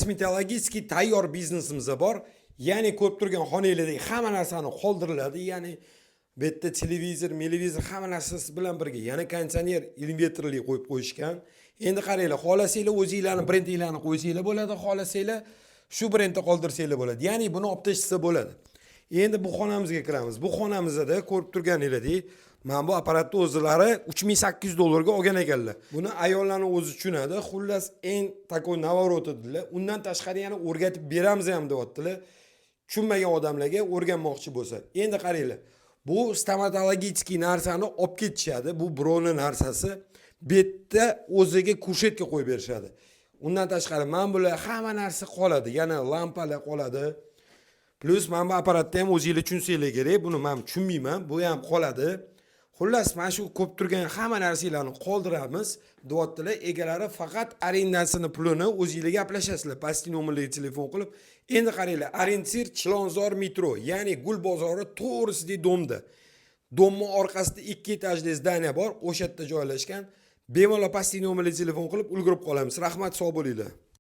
kosmetologik tayyor biznesimiz bor. Ya'ni ko'rib turgan xonanglardagi hamma narsani qoldiriladi. Ya'ni bu yerda televizor hamma narsasi bilan birga. Yana konditsioner invertorli qo'yib qo'yishgan. Endi qaranglar, xohlasanglar o'zingizlarning brendinglarni qo'ysanglar bo'ladi, xohlasanglar shu brendni qoldirsanglar bo'ladi. Ya'ni buni olib tashlasa bo'ladi. Endi bu xonamizga kiramiz. Bu xonamizda ko'rib turganingizdek, mana bu apparatni o'zlari $3800 olgan ekanlar. Buni ayollarning o'zi tushunadi. Xullas eng takoy navorot edilar. Undan tashqari yana o'rgatib beramiz ham deyaptilar. Tushunmagan odamlarga o'rganmoqchi bo'lsa. Endi qaranglar. Bu stomatologik narsani olib ketishadi. Bu birovning narsasi. Betda o'ziga kushetka qo'yib berishadi. Undan tashqari mana bular hamma narsa qoladi. Yana lampalar qoladi. Plus mana bu apparatni ham o'zingizlar tushunsanglar kerak. Buni men tushunmayman. Bu ham qoladi. Xullas, mana shu ko'p turgan hamma narsalarni qoldiramiz. Deyaptilar, egalari faqat arendasini pulini o'zingizlar gaplashasizlar. Pastki nomerlarga telefon qilib. Endi qaranglar, Arendsir Chilonzor metro, ya'ni Gul bozori to'g'risidagi domda. Domni orqasida 2 etajli zdaniya bor, o'sha yerda joylashgan. Bemalol pastki nomerlarga telefon qilib ulgurib qolamiz. Rahmat, sog' bo'linglar.